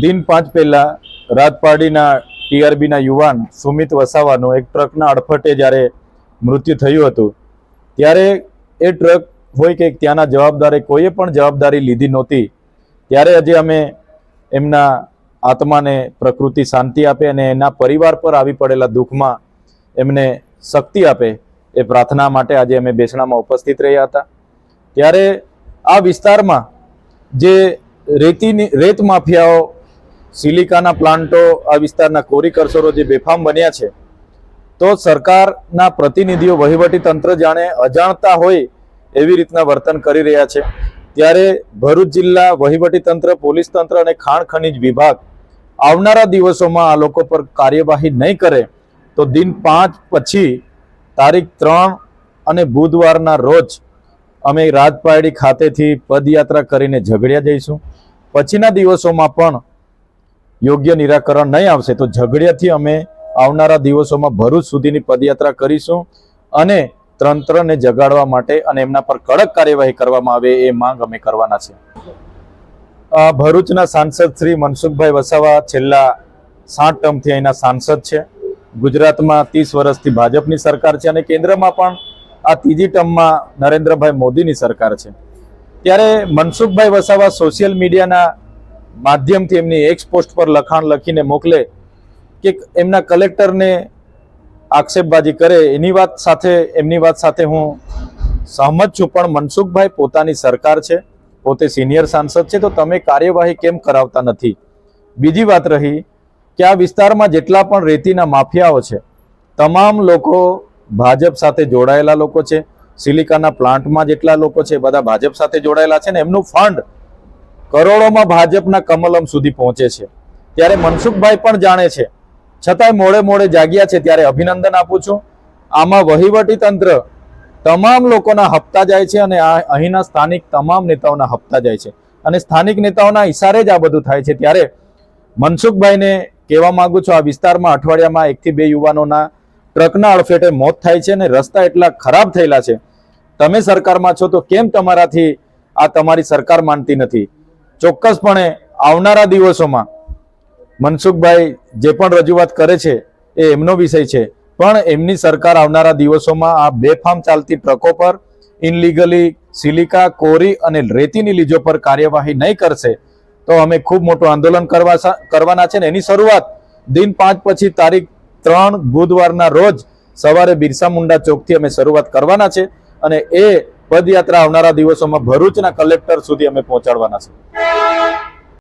दिन 5 પહેલા રાજપાડીના ટીઆરબીના યુવાન સુમિત વસાવાનું એક ટ્રકના અડફટે જ્યારે મૃત્યુ થયું હતું ત્યારે એ ટ્રક હોય કે ત્યાંના જવાબદારે કોઈએ પણ જવાબદારી લીધી નહોતી। ત્યારે આજે અમે એમના આત્માને પ્રકૃતિ શાંતિ આપે અને એના પરિવાર પર આવી પડેલા દુઃખમાં એમને શક્તિ આપે એ પ્રાર્થના માટે આજે અમે બેસણામાં ઉપસ્થિત રહ્યા હતા। ત્યારે આ વિસ્તારમાં જે રેત માફિયાઓ, સિલિકાના પ્લાન્ટો, આ વિસ્તારના કોરીકર્સરો જે બેફામ બન્યા છે, તો સરકારના પ્રતિનિધિઓ, વહીવટી તંત્ર જાણે અજાણતા હોય એવી રીતના વર્તન કરી રહ્યા છે। ત્યારે ભરૂચ જિલ્લા વહીવટી તંત્ર, પોલીસ તંત્ર અને ખાણ ખનીજ વિભાગ આવનારા દિવસોમાં આ લોકો પર કાર્યવાહી નહીં કરે તો દિન 5 પછી તારીખ 3 અને બુધવારના રોજ અમે રાજપારડી ખાતેથી પદયાત્રા કરીને ઝઘડિયા જઈશું। પછીના દિવસોમાં પણ યોગ્ય નિરાકરણ નહીં આવશે તો ઝઘડિયાથી અમે આવનારા દિવસોમાં ભરૂચ સુધીની પદયાત્રા કરીશું અને તંત્રને જગાડવા માટે અને એમના પર કડક કાર્યવાહી કરવામાં આવે એ માંગ અમે કરવાના છે। ભરૂચના સાંસદ શ્રી મનસુખભાઈ વસાવા છેલ્લા 7 ટર્મથી અહીંના સાંસદ છે। ગુજરાતમાં 30 વર્ષથી ભાજપની સરકાર છે અને કેન્દ્રમાં પણ આ ત્રીજી ટર્મમાં નરેન્દ્રભાઈ મોદીની સરકાર છે। ત્યારે મનસુખભાઈ વસાવા સોશિયલ મીડિયાના માધ્યમથી એમની એક્સ પોસ્ટ પર લખાણ લખીને મોકલે કે એમના કલેક્ટરને આક્ષેપબાજી કરે, એમની વાત સાથે હું સહમત છું, પણ મનસુખભાઈ પોતાની સરકાર છે, પોતે સિનિયર સાંસદ છે, તો તમે કાર્યવાહી કેમ કરાવતા નથી? બીજી વાત રહી કે આ વિસ્તારમાં જેટલા પણ રેતીના માફિયાઓ છે, તમામ લોકો ભાજપ સાથે જોડાયેલા લોકો છે। સિલિકાના પ્લાન્ટમાં જેટલા લોકો છે બધા ભાજપ સાથે જોડાયેલા છે ને એમનું ફંડ કરોડોમાં ભાજપના કમલમ સુધી પહોંચે છે। ત્યારે મનસુખભાઈ પણ જાણે છે, છતાંય મોડે જાગ્યા છે। ત્યારે અભિનંદન આપું છું। આમાં વહીવટી તંત્ર તમામ લોકોના હપ્તા જાય છે અને અહીંના સ્થાનિક તમામ નેતાઓના હપ્તા જાય છે અને સ્થાનિક નેતાઓના ઈશારે જ આ બધું થાય છે। ત્યારે મનસુખભાઈને કહેવા માંગુ છું, આ વિસ્તારમાં અઠવાડિયામાં 1 થી 2 યુવાનોના ટ્રકના અડફેટે મોત થાય છે અને રસ્તા એટલા ખરાબ થયેલા છે। તમે સરકારમાં છો તો કેમ તમારાથી આ તમારી સરકાર માનતી નથી? ચોક્કસપણે આવનારા દિવસોમાં મનસુખભાઈ જે પણ રજૂઆત કરે છે એ એમનો વિષય છે, પણ એમની સરકાર આવનારા દિવસોમાં આ બેફામ ચાલતી ટ્રકો પર ઇનલીગલી સિલિકા, કોરી અને રેતીની લીજો પર કાર્યવાહી નહીં કરશે તો અમે ખૂબ મોટું આંદોલન કરવાના છે ને એની શરૂઆત દિન 5 પછી તારીખ 3 બુધવારના રોજ સવારે બિરસા મુંડા ચોકથી અમે શરૂઆત કરવાના છે અને એ પદયાત્રા આવનારા દિવસોમાં ભરૂચના કલેક્ટર સુધી અમે પહોંચાડવાના છે।